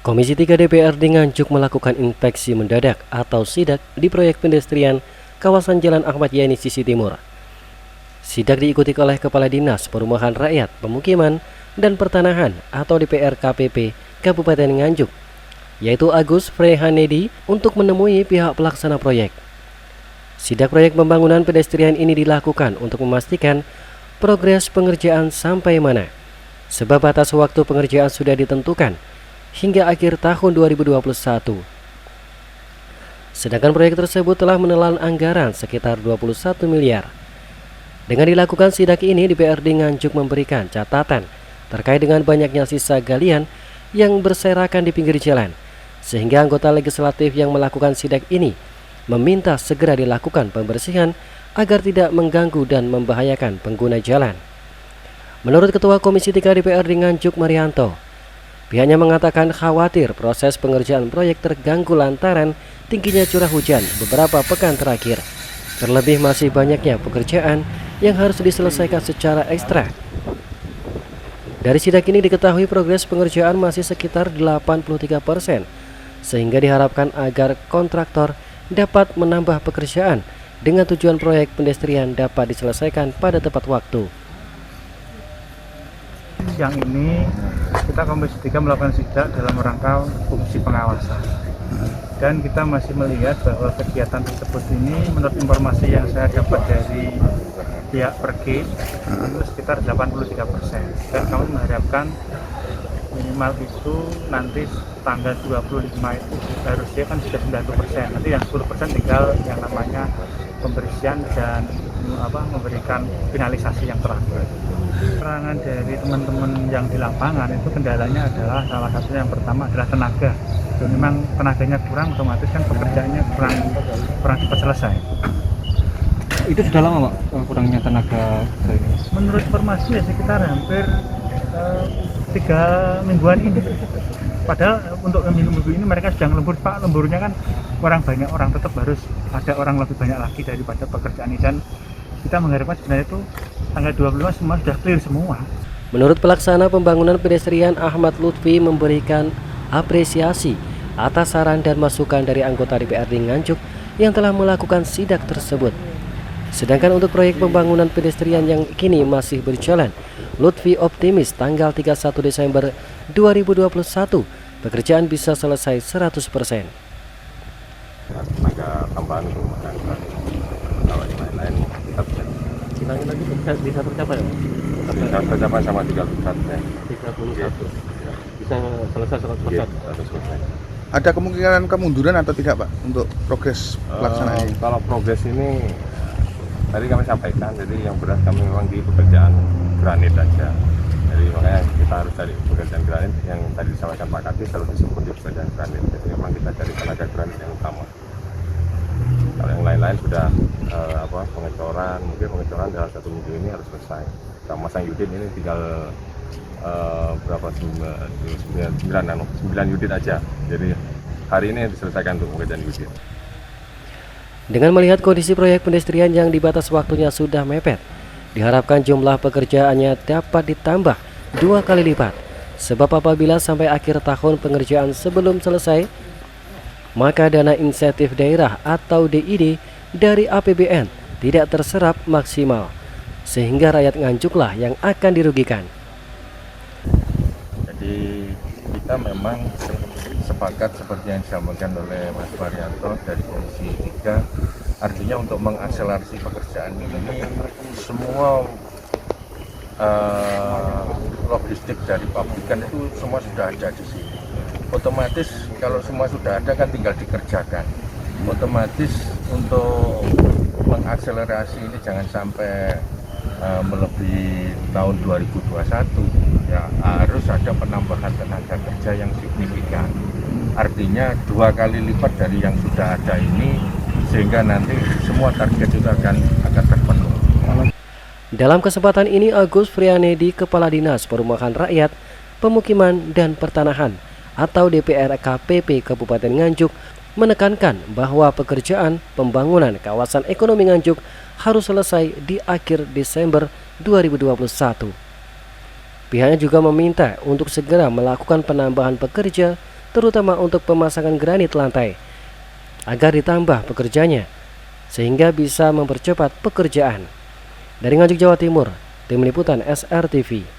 Komisi 3 DPRD Nganjuk melakukan inspeksi mendadak atau sidak di proyek pedestrian kawasan Jalan Ahmad Yani sisi timur. Sidak diikuti oleh Kepala Dinas Perumahan Rakyat, Pemukiman, dan Pertanahan atau DPRKPP Kabupaten Nganjuk, yaitu Agus Frehanedi, untuk menemui pihak pelaksana proyek. Sidak proyek pembangunan pedestrian ini dilakukan untuk memastikan progres pengerjaan sampai mana, sebab batas waktu pengerjaan sudah ditentukan hingga akhir tahun 2021. Sedangkan proyek tersebut telah menelan anggaran sekitar 21 miliar. Dengan dilakukan sidak ini, DPRD Nganjuk memberikan catatan terkait dengan banyaknya sisa galian yang berserakan di pinggir jalan, sehingga anggota legislatif yang melakukan sidak ini meminta segera dilakukan pembersihan agar tidak mengganggu dan membahayakan pengguna jalan. Menurut Ketua Komisi 3 DPRD Nganjuk Marianto, pihaknya mengatakan khawatir proses pengerjaan proyek terganggu lantaran tingginya curah hujan beberapa pekan terakhir. Terlebih masih banyaknya pekerjaan yang harus diselesaikan secara ekstra. Dari sidak ini diketahui progres pengerjaan masih sekitar 83%, sehingga diharapkan agar kontraktor dapat menambah pekerjaan dengan tujuan proyek pedestrian dapat diselesaikan pada tepat waktu. Siang ini kita Komisi 3 melakukan sidak dalam rangka fungsi pengawasan, dan kita masih melihat bahwa kegiatan tersebut ini menurut informasi yang saya dapat dari pihak Pergi itu sekitar 83%, dan kami mengharapkan minimal itu nanti tanggal 25 itu harusnya kan sudah 90%, nanti yang 10% tinggal yang namanya pembersihan dan memberikan finalisasi yang terakhir. Keterangan dari teman-teman yang di lapangan itu kendalanya adalah salah satunya yang pertama adalah tenaga. Dan memang tenaganya kurang, otomatis kan pekerjaannya kurang cepat selesai. Itu sudah lama Pak kurangnya tenaga? Menurut informasi ya sekitar hampir 3 mingguan ini. Padahal untuk minggu-minggu ini mereka sedang lembur Pak, lemburnya kan orang banyak, orang tetap harus ada orang lebih banyak lagi daripada pekerjaan ini, dan kita mengharapkan sebenarnya itu tanggal 25 semua sudah clear semua. Menurut pelaksana pembangunan pedestrian Ahmad Lutfi memberikan apresiasi atas saran dan masukan dari anggota DPRD Nganjuk yang telah melakukan sidak tersebut. Sedangkan untuk proyek pembangunan pedestrian yang kini masih berjalan, Lutfi optimis tanggal 31 Desember 2021 pekerjaan bisa selesai 100%. Tenaga tambahan untuk menggunakan kalau yang lain-lain kita bisa. Hilangin lagi bisa tercapai ya? Bisa tercapai sama 31 ya. 31. Bisa selesai 100%. Iya, 100%. Ada kemungkinan kemunduran atau tidak Pak untuk progres pelaksanaan ini? Kalau progres ini tadi kami sampaikan, jadi yang berat kami memang di pekerjaan granit aja. Jadi makanya kita harus cari pekerjaan granit yang tadi disampaikan Pak Kadis selalu disebut di pekerjaan granit. Jadi memang kita cari tenaga granit yang utama. Kalau yang lain-lain sudah pengecoran, mungkin pengecoran dalam 1 minggu ini harus selesai. Kita masang unit ini tinggal berapa 9 unit aja. Jadi hari ini diselesaikan untuk pekerjaan unit. Dengan melihat kondisi proyek pedestrian yang di batas waktunya sudah mepet, diharapkan jumlah pekerjaannya dapat ditambah 2 kali lipat. Sebab apabila sampai akhir tahun pengerjaan sebelum selesai, maka dana insentif daerah atau DID dari APBN tidak terserap maksimal, sehingga rakyat Nganjuklah yang akan dirugikan. Jadi kita memang sepakat seperti yang disampaikan oleh Mas Marianto dari Komisi 3, artinya untuk mengakselerasi pekerjaan ini semua logistik dari pabrikan itu semua sudah ada di sini. Otomatis kalau semua sudah ada kan tinggal dikerjakan. Otomatis untuk mengakselerasi ini jangan sampai melebihi tahun 2021 ya, harus ada penambahan tenaga kerja yang signifikan. Artinya 2 kali lipat dari yang sudah ada ini, sehingga nanti semua target itu akan terpenuhi. Dalam kesempatan ini, Agus Frehanedi, Kepala Dinas Perumahan Rakyat, Pemukiman, dan Pertanahan atau DPRKPP Kabupaten Nganjuk menekankan bahwa pekerjaan pembangunan kawasan ekonomi Nganjuk harus selesai di akhir Desember 2021. Pihaknya juga meminta untuk segera melakukan penambahan pekerja terutama untuk pemasangan granit lantai, agar ditambah pekerjanya, sehingga bisa mempercepat pekerjaan. Dari Nganjuk, Jawa Timur, Tim Liputan SRTV.